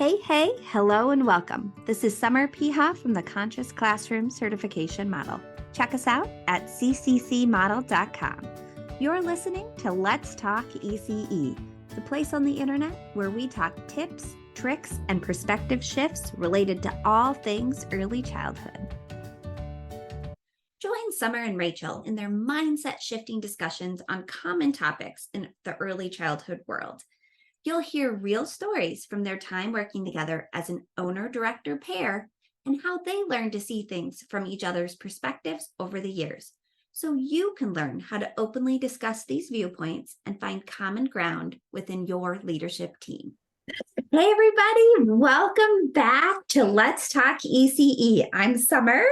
Hey, hello and welcome. This is Summer Piha from the Conscious.Classroom Certification Model. Check us out at cccmodel.com. You're listening to Let's Talk ECE, the place on the internet where we talk tips, tricks, and perspective shifts related to all things early childhood. Join Summer and Rachel in their mindset shifting discussions on common topics in the early childhood world. You'll hear real stories from their time working together as an owner-director pair and how they learn to see things from each other's perspectives over the years, so you can learn how to openly discuss these viewpoints and find common ground within your leadership team. Hey, everybody. Welcome back to Let's Talk ECE. I'm Summer.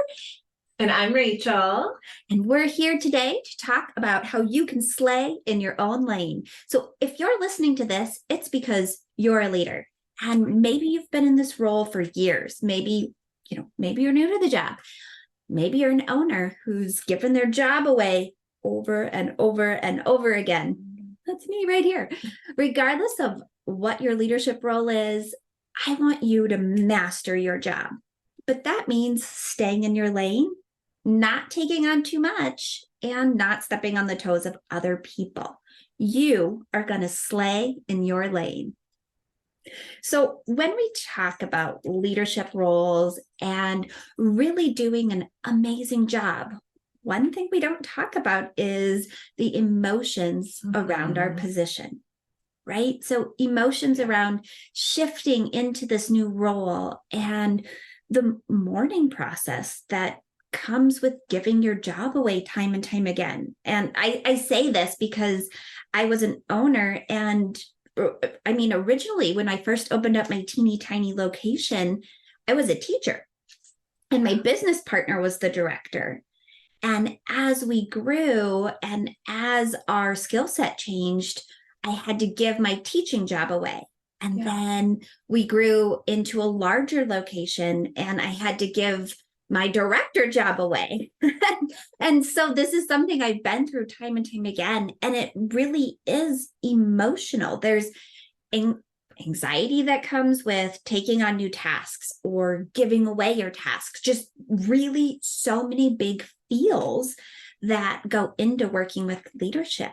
And I'm Rachel. And we're here today to talk about how you can slay in your own lane. So if you're listening to this, it's because you're a leader. And maybe you've been in this role for years. Maybe you're new to the job. Maybe you're an owner who's given their job away over and over and over again. That's me right here. Regardless of what your leadership role is, I want you to master your job. But that means staying in your lane, not taking on too much, and not stepping on the toes of other people. You are going to slay in your lane. So when we talk about leadership roles and really doing an amazing job, one thing we don't talk about is the emotions around our position, right? So emotions around shifting into this new role and the mourning process that comes with giving your job away time and time again. And I say this because I was an owner, and originally when I first opened up my teeny tiny location, I was a teacher and my business partner was the director. And as we grew and as our skill set changed, I had to give my teaching job away. And then we grew into a larger location and I had to give my director job away. And so this is something I've been through time and time again. And it really is emotional. There's anxiety that comes with taking on new tasks or giving away your tasks, just really so many big feels that go into working with leadership.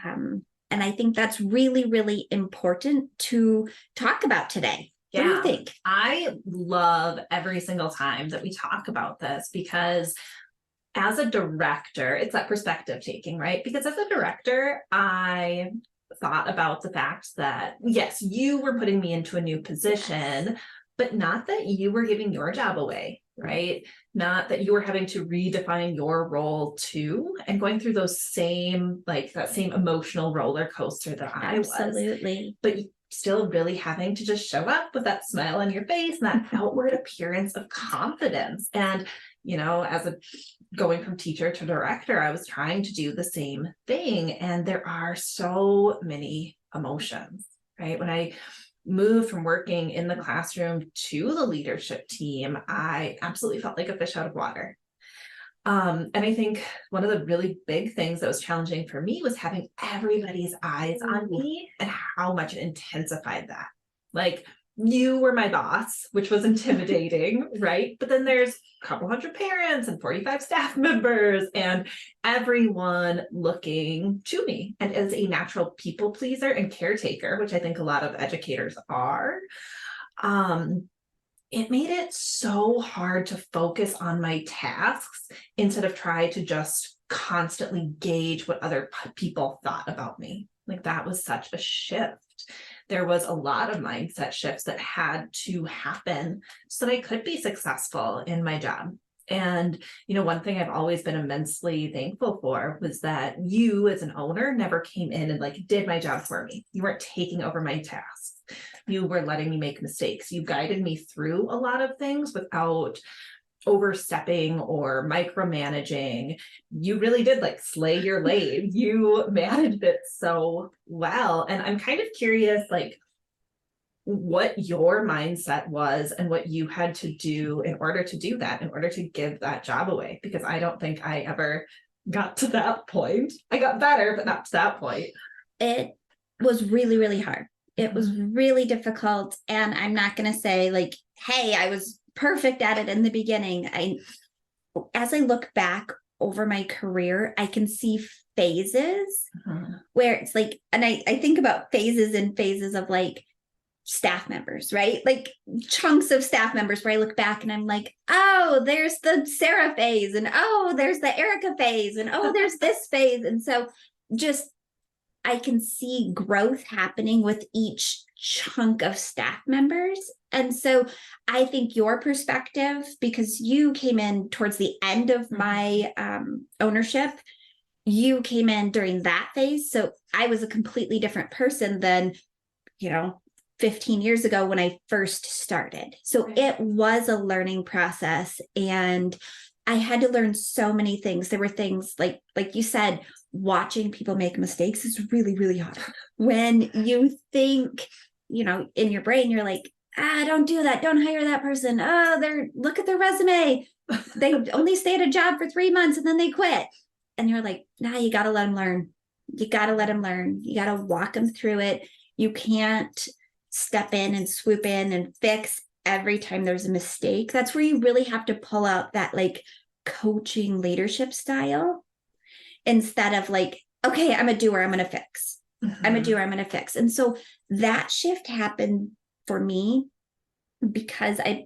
And I think that's really, really important to talk about today. What do you think? I love every single time that we talk about this because as a director, it's that perspective taking, right? Because as a director, I thought about the fact that, yes, you were putting me into a new position, but not that you were giving your job away, right? Not that you were having to redefine your role too, and going through those same, that same emotional roller coaster that I was. Absolutely. But still really having to just show up with that smile on your face and that outward appearance of confidence. And, as going from teacher to director, I was trying to do the same thing. And there are so many emotions, right? When I moved from working in the classroom to the leadership team, I absolutely felt like a fish out of water. And I think one of the really big things that was challenging for me was having everybody's eyes on me and how much it intensified that. Like, you were my boss, which was intimidating, right? But then there's a couple hundred parents and 45 staff members and everyone looking to me. And as a natural people pleaser and caretaker, which I think a lot of educators are, it made it so hard to focus on my tasks instead of try to just constantly gauge what other people thought about me. Like, that was such a shift. There was a lot of mindset shifts that had to happen so that I could be successful in my job. And, one thing I've always been immensely thankful for was that you as an owner never came in and did my job for me. You weren't taking over my tasks. You were letting me make mistakes. You guided me through a lot of things without overstepping or micromanaging. You really did slay your lane. You managed it so well. And I'm kind of curious, what your mindset was and what you had to do in order to do that, in order to give that job away, because I don't think I ever got to that point. I got better, but not to that point. It was really, really hard. It was really difficult. And I'm not going to say like, hey, I was perfect at it in the beginning. As I look back over my career, I can see phases where it's like, and I think about phases and phases of like staff members, right? Like chunks of staff members where I look back and I'm like, oh, there's the Sarah phase, and oh, there's the Erica phase, and oh, there's this phase. And so just I can see growth happening with each chunk of staff members. And so I think your perspective, because you came in towards the end of my ownership, you came in during that phase. So I was a completely different person than, 15 years ago when I first started. So it was a learning process, and I had to learn so many things. There were things like you said, watching people make mistakes is really, really hard. When you think, in your brain, you're like, don't do that. Don't hire that person. Oh, look at their resume. They only stay at a job for 3 months and then they quit. And you're like, nah, you got to let them learn. You got to let them learn. You got to walk them through it. You can't step in and swoop in and fix every time there's a mistake. That's where you really have to pull out that like coaching leadership style instead of like, okay, I'm a doer, I'm going to fix. I'm a doer, I'm going to fix. And so that shift happened for me because I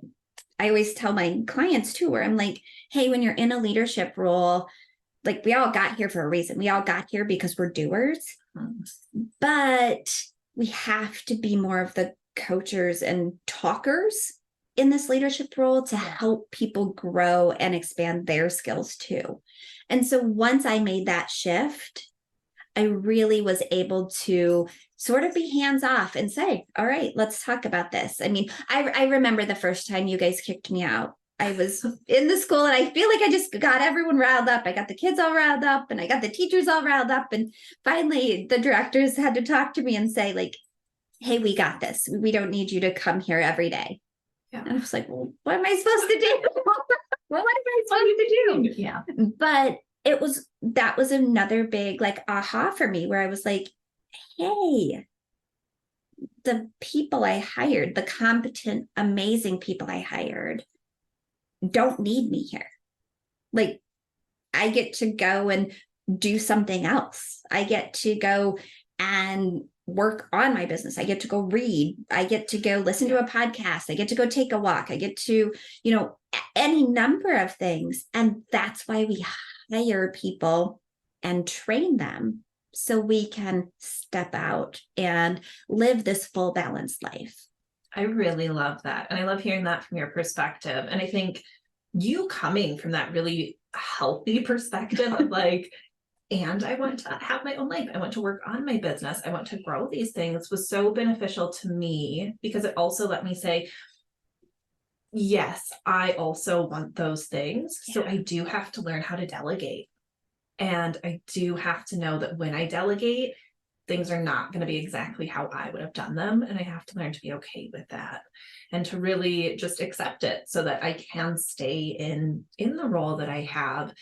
always tell my clients too, where I'm like, hey, when you're in a leadership role, like we all got here for a reason. We all got here because we're doers, but we have to be more of the coachers and talkers in this leadership role to help people grow and expand their skills too. And so once I made that shift, I really was able to sort of be hands off and say, all right, let's talk about this. I mean, I remember the first time you guys kicked me out. I was in the school and I feel like I just got everyone riled up. I got the kids all riled up and I got the teachers all riled up. And finally, the directors had to talk to me and say like, hey, we got this. We don't need you to come here every day. Yeah. And I was like, well, what am I supposed to do? What am I supposed to do? Yeah. But that was another big like aha for me where I was like, hey, the people I hired, the competent, amazing people I hired don't need me here. Like I get to go and do something else. I get to go and work on my business. I get to go read. I get to go listen to a podcast. I get to go take a walk. I get to, any number of things. And that's why we hire people and train them so we can step out and live this full balanced life. I really love that. And I love hearing that from your perspective. And I think you coming from that really healthy perspective of like, and I want to have my own life. I want to work on my business. I want to grow these things was so beneficial to me because it also let me say, yes, I also want those things. Yeah. So I do have to learn how to delegate. And I do have to know that when I delegate, things are not going to be exactly how I would have done them. And I have to learn to be okay with that and to really just accept it so that I can stay in the role that I have,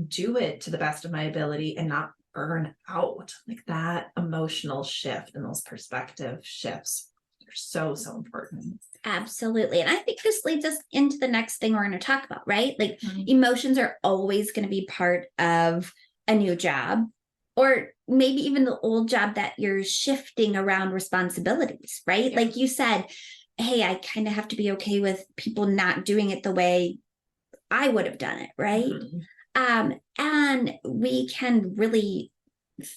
do it to the best of my ability and not burn out. Like that emotional shift and those perspective shifts are so, so important. Absolutely. And I think this leads us into the next thing we're going to talk about, right? Like emotions are always going to be part of a new job, or maybe even the old job that you're shifting around responsibilities, right? Yeah. Like you said, hey, I kind of have to be okay with people not doing it the way I would have done it, right? And we can really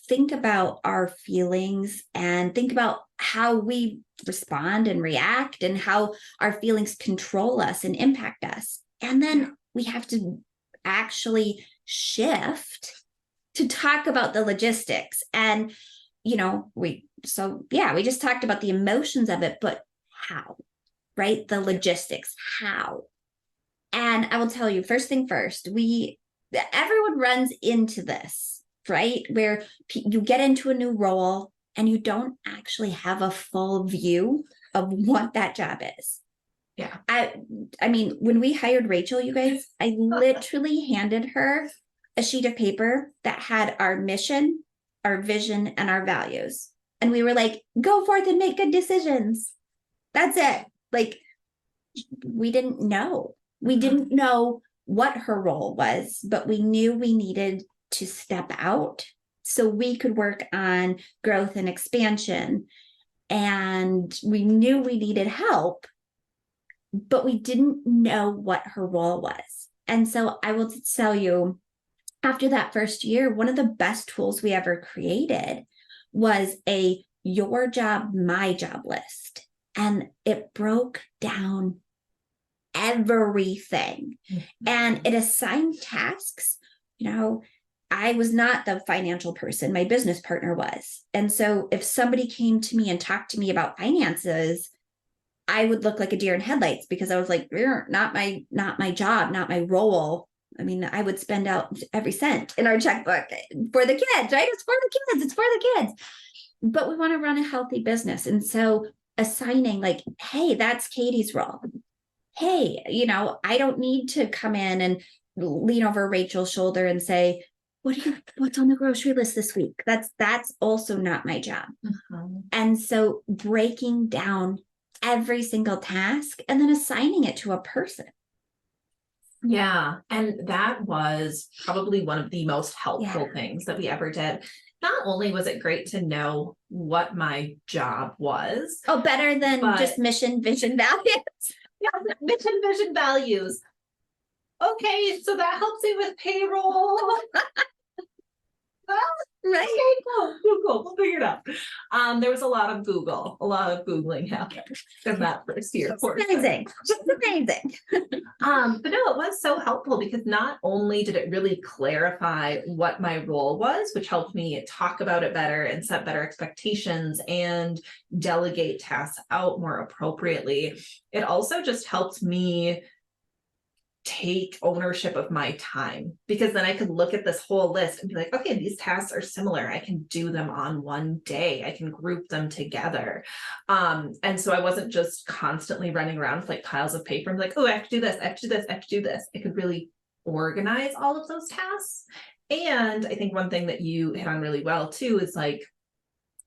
think about our feelings and think about how we respond and react and how our feelings control us and impact us. And then we have to actually shift to talk about the logistics. And, we just talked about the emotions of it, but how, right? The logistics, how. And I will tell you, first thing first, everyone runs into this, right? Where you get into a new role and you don't actually have a full view of what that job is. Yeah. I mean, when we hired Rachel, you guys, I literally handed her a sheet of paper that had our mission, our vision, and our values. And we were like, go forth and make good decisions. That's it. Like, we didn't know. We didn't know what her role was, but we knew we needed to step out so we could work on growth and expansion. And we knew we needed help, but we didn't know what her role was. And so I will tell you, after that first year, one of the best tools we ever created was a your job, my job list. And it broke down everything. And it assigned tasks. You know, I was not the financial person, my business partner was. And so if somebody came to me and talked to me about finances, I would look like a deer in headlights because I was like, not my job, not my role. I mean, I would spend out every cent in our checkbook for the kids, right? It's for the kids. It's for the kids. But we want to run a healthy business. And so assigning like, hey, that's Katie's role. Hey, you know, I don't need to come in and lean over Rachel's shoulder and say, what's on the grocery list this week? That's also not my job. And so breaking down every single task and then assigning it to a person. Yeah. And that was probably one of the most helpful things that we ever did. Not only was it great to know what my job was. Oh, better than just mission, vision, values. Yeah, mission, vision, values. Okay, so that helps me with payroll. Right. Okay, Google, we'll figure it out. There was a lot of Googling happened in that first year. Amazing. Just amazing. But no, it was so helpful because not only did it really clarify what my role was, which helped me talk about it better and set better expectations and delegate tasks out more appropriately, it also just helped me take ownership of my time, because then I could look at this whole list and be like, okay, these tasks are similar. I can do them on one day. I can group them together. And so I wasn't just constantly running around with like piles of paper and be like, oh, I have to do this, I have to do this, I have to do this. I could really organize all of those tasks. And I think one thing that you hit on really well too is like,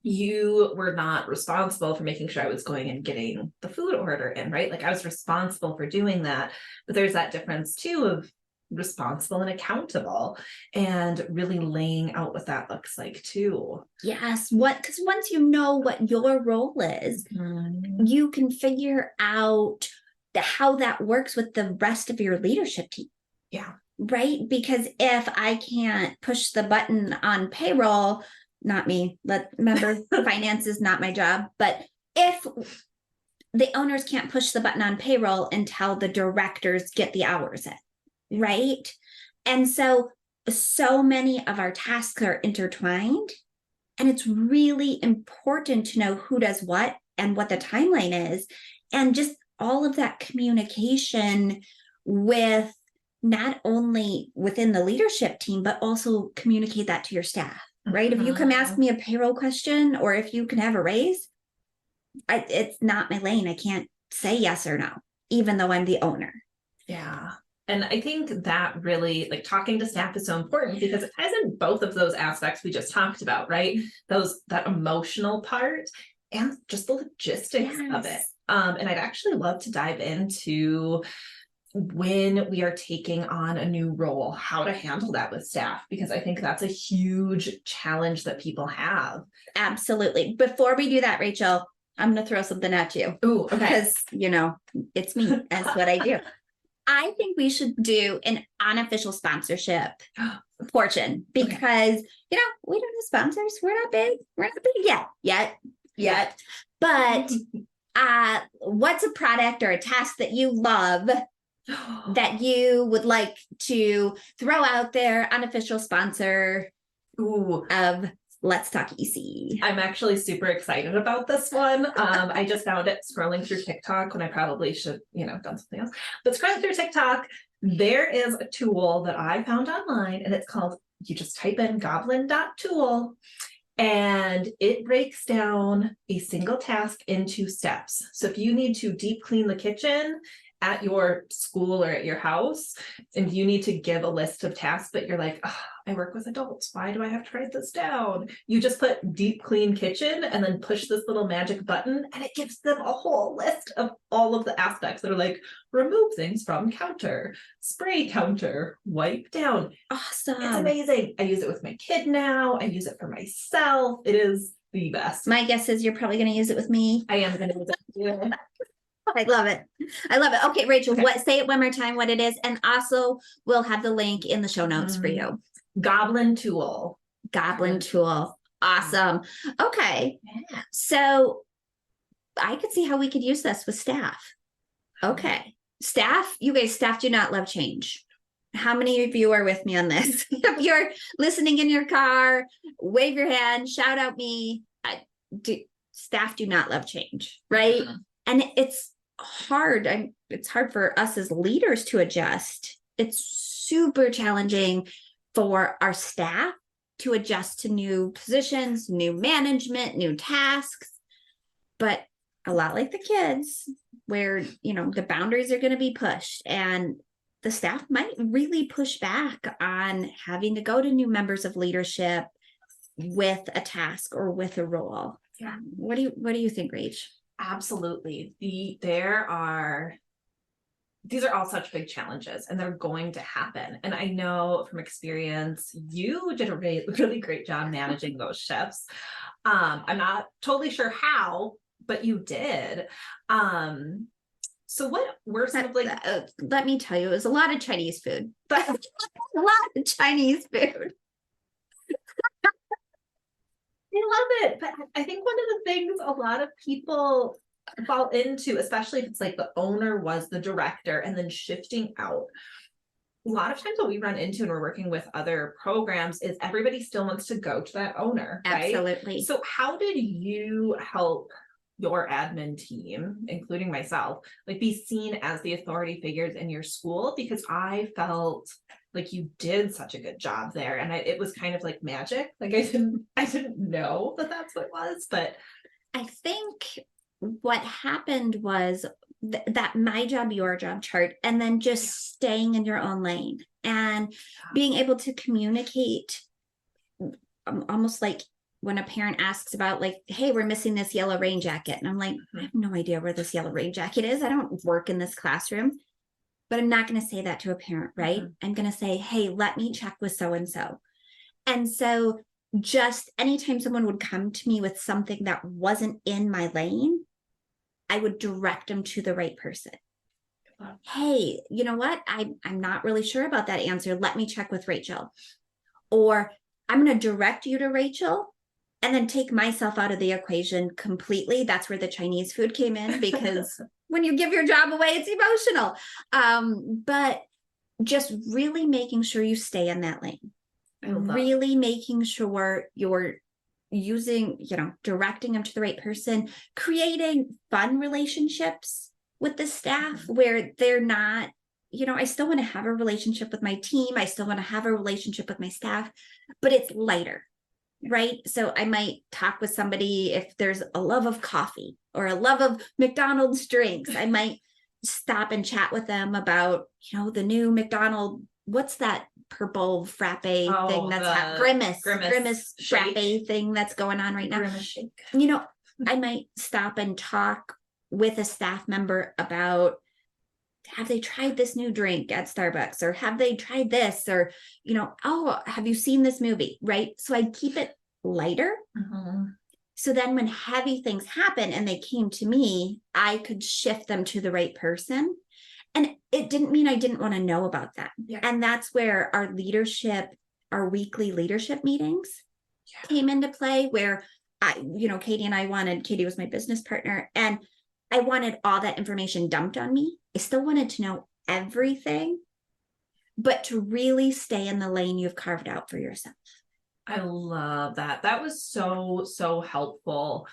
you were not responsible for making sure I was going and getting the food order in, right? Like I was responsible for doing that, but there's that difference too of responsible and accountable, and really laying out what that looks like too. Yes, because once you know what your role is, you can figure out how that works with the rest of your leadership team. Yeah. Right? Because if I can't push the button on payroll, not me, remember, finance is not my job. But if the owners can't push the button on payroll until the directors get the hours in, right? And so many of our tasks are intertwined, and it's really important to know who does what and what the timeline is, and just all of that communication with not only within the leadership team, but also communicate that to your staff. Right? If you come ask me a payroll question, or if you can have a raise, it's not my lane. I can't say yes or no, even though I'm the owner. Yeah. And I think that really, like, talking to staff is so important because it ties in both of those aspects we just talked about, right? That emotional part and just the logistics of it. And I'd actually love to dive into when we are taking on a new role, how to handle that with staff, because I think that's a huge challenge that people have. Absolutely. Before we do that, Rachel, I'm going to throw something at you. Ooh, okay. Because, you know, it's me. That's what I do. I think we should do an unofficial sponsorship portion because, you know, we don't have sponsors. We're not big. We're not big yet. But what's a product or a task that you love that you would like to throw out there, unofficial sponsor of Let's Talk EC? I'm actually super excited about this one. I just found it scrolling through TikTok when I probably should, done something else. But scrolling through TikTok, there is a tool that I found online, and it's called, you just type in goblin.tool, and it breaks down a single task into steps. So if you need to deep clean the kitchen at your school or at your house, and you need to give a list of tasks, but you're like, "Ugh, I work with adults. Why do I have to write this down?" You just put deep clean kitchen and then push this little magic button, and it gives them a whole list of all of the aspects that are like, remove things from counter, spray counter, wipe down. Awesome. It's amazing. I use it with my kid now. I use it for myself. It is the best. My guess is you're probably going to use it with me. I am going to use it. Yeah. I love it. I love it. Okay, Rachel, say it one more time what it is. And also we'll have the link in the show notes for you. Goblin tool. Goblin tool. Awesome. Okay. Yeah. So I could see how we could use this with staff. Okay. Staff, you guys, staff do not love change. How many of you are with me on this? If you're listening in your car, wave your hand, shout out me. Staff do not love change, right? And it's hard. It's hard for us as leaders to adjust. It's super challenging for our staff to adjust to new positions, new management, new tasks. But a lot like the kids, where, you know, the boundaries are going to be pushed, and the staff might really push back on having to go to new members of leadership with a task or with a role. Yeah. What do you think, Rach? Absolutely. These are all such big challenges, and they're going to happen. And I know from experience, you did a really great job managing those shifts. I'm not totally sure how, but you did. So what were some of like, let me tell you, it was a lot of Chinese food. A lot of Chinese food. I love it. But I think one of the things a lot of people fall into, especially if it's like the owner was the director and then shifting out, a lot of times what we run into when we're working with other programs is everybody still wants to go to that owner, right? Absolutely. So how did you help your admin team, including myself, like be seen as the authority figures in your school? Because I felt like you did such a good job there, and it was kind of like magic. Like I didn't know that that's what it was, but I think what happened was that my job, your job chart, and then just staying in your own lane and being able to communicate, almost like when a parent asks about like, hey, we're missing this yellow rain jacket. And I'm like, I have no idea where this yellow rain jacket is. I don't work in this classroom, but I'm not going to say that to a parent, right? I'm going to say, hey, let me check with so-and-so. And so just anytime someone would come to me with something that wasn't in my lane, I would direct them to the right person. Hey, you know what? I'm not really sure about that answer. Let me check with Rachel. Or I'm going to direct you to Rachel and then take myself out of the equation completely. That's where the Chinese food came in, because when you give your job away, it's emotional. But just really making sure you stay in that lane. Really making sure you're using, directing them to the right person, creating fun relationships with the staff where they're not, I still want to have a relationship with my team. I still want to have a relationship with my staff, but it's lighter, right? So I might talk with somebody if there's a love of coffee or a love of McDonald's drinks. I might stop and chat with them about, the new McDonald's, what's that purple frappe thing that's grimace frappe thing that's going on right now. Grimace shake. I might stop and talk with a staff member about, have they tried this new drink at Starbucks, or have they tried this, or, have you seen this movie, right? So I keep it lighter. So then when heavy things happen and they came to me, I could shift them to the right person. And it didn't mean I didn't want to know about that. Yeah. And that's where our weekly leadership meetings came into play, where Katie was my business partner, and I wanted all that information dumped on me. I still wanted to know everything, but to really stay in the lane you've carved out for yourself. I love that. That was so, so helpful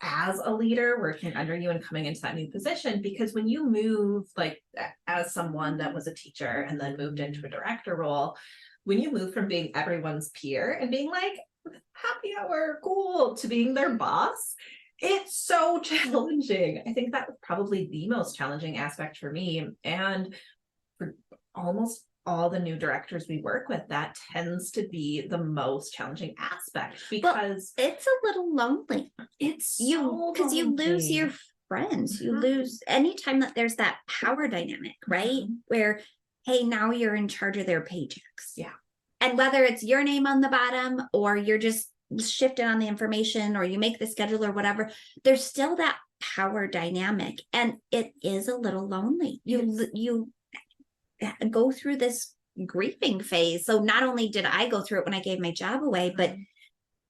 as a leader working under you and coming into that new position, because when you move, like as someone that was a teacher and then moved into a director role, when you move from being everyone's peer and being like, happy hour, cool, to being their boss, It's so challenging. I think that was probably the most challenging aspect for me. And for almost all the new directors we work with, that tends to be the most challenging aspect because it's a little lonely. it's Because you lose your lonely. friends. You Mhm. lose anytime that there's that power dynamic, right? Where, hey, now you're in charge of their paychecks. Yeah. And whether it's your name on the bottom or you're just shifting on the information or you make the schedule or whatever, there's still that power dynamic. And it is a little lonely. You go through this grieving phase. So not only did I go through it when I gave my job away, but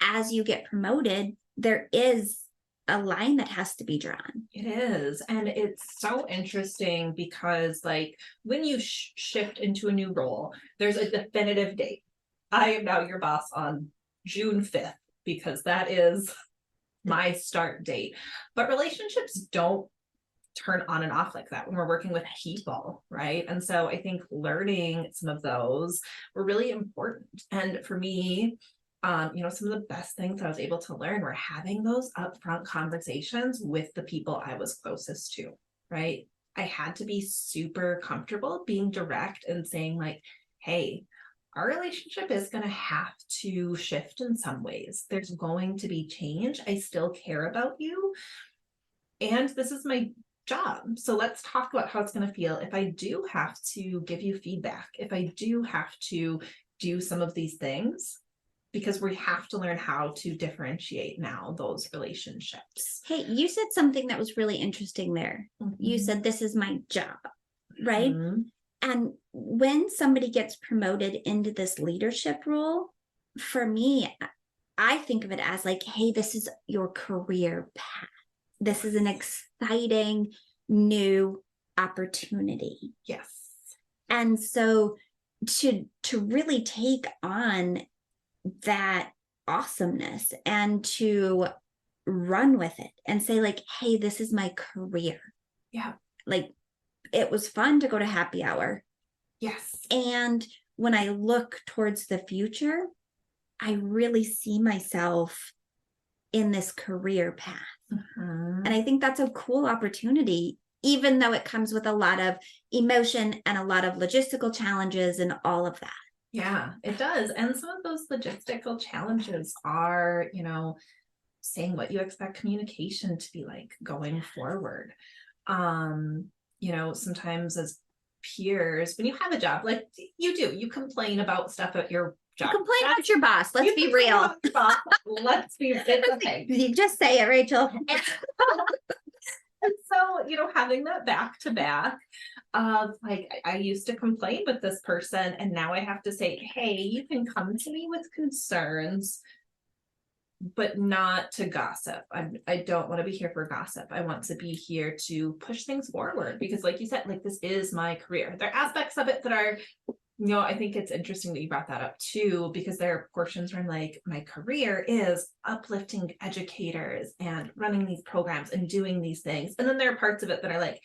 as you get promoted, there is a line that has to be drawn. It is. And it's so interesting because, like, when you shift into a new role, there's a definitive date. I am now your boss on June 5th because that is my start date. But relationships don't turn on and off like that when we're working with people, right? And so I think learning some of those were really important. And for me, some of the best things I was able to learn were having those upfront conversations with the people I was closest to, right? I had to be super comfortable being direct and saying, like, hey, our relationship is going to have to shift in some ways. There's going to be change. I still care about you. And this is my job. So let's talk about how it's going to feel if I do have to give you feedback, if I do have to do some of these things, because we have to learn how to differentiate now those relationships. Hey, you said something that was really interesting there. You said, this is my job, right? And when somebody gets promoted into this leadership role, for me, I think of it as like, hey, this is your career path. This is an exciting new opportunity. Yes. And so to really take on that awesomeness and to run with it and say, like, hey, this is my career. Yeah. Like, it was fun to go to happy hour. Yes. And when I look towards the future, I really see myself in this career path. And I think that's a cool opportunity, even though it comes with a lot of emotion and a lot of logistical challenges and all of that. Yeah, it does. And some of those logistical challenges are, saying what you expect communication to be like going forward. Sometimes as peers, when you have a job, like you complain about stuff at your job. You complain about your boss. Let's be real. Let's be, it's okay. You just say it, Rachel. And so, having that back to back of like, I used to complain with this person, and now I have to say, hey, you can come to me with concerns, but not to gossip. I don't want to be here for gossip. I want to be here to push things forward because, like you said, like this is my career. There are aspects of it that are, I think it's interesting that you brought that up too, because there are portions where I'm like, my career is uplifting educators and running these programs and doing these things. And then there are parts of it that are like,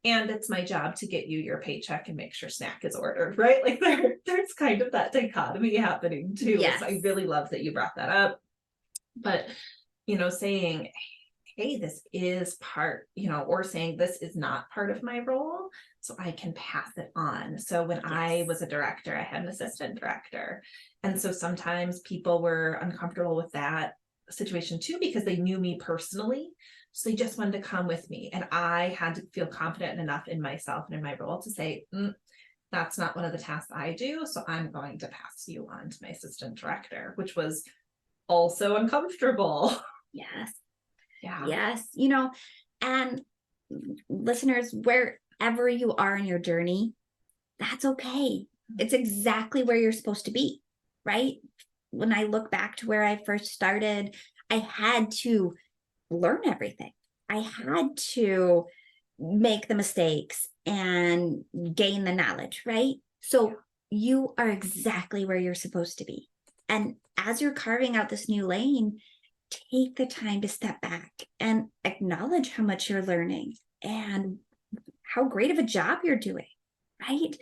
and it's my job to get you your paycheck and make sure snack is ordered, right? Like there's kind of that dichotomy happening too. Yes. So I really love that you brought that up. But, saying, hey, this is part, or saying this is not part of my role, so I can pass it on. So when I was a director, I had an assistant director. And so sometimes people were uncomfortable with that situation too, because they knew me personally. So they just wanted to come with me. And I had to feel confident enough in myself and in my role to say, that's not one of the tasks I do. So I'm going to pass you on to my assistant director, which was also uncomfortable. Yes. Yeah. Yes. And listeners, wherever you are in your journey, that's okay. It's exactly where you're supposed to be, right? When I look back to where I first started, I had to learn everything. I had to make the mistakes and gain the knowledge, right? So you are exactly where you're supposed to be. And as you're carving out this new lane, take the time to step back and acknowledge how much you're learning and how great of a job you're doing, right?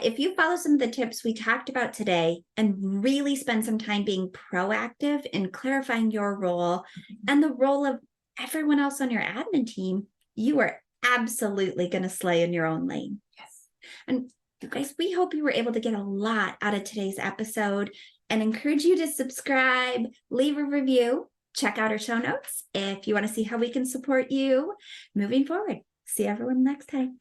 If you follow some of the tips we talked about today and really spend some time being proactive in clarifying your role and the role of everyone else on your admin team, you are absolutely going to slay in your own lane. Yes. And you guys, we hope you were able to get a lot out of today's episode and encourage you to subscribe, leave a review, check out our show notes if you want to see how we can support you moving forward. See everyone next time.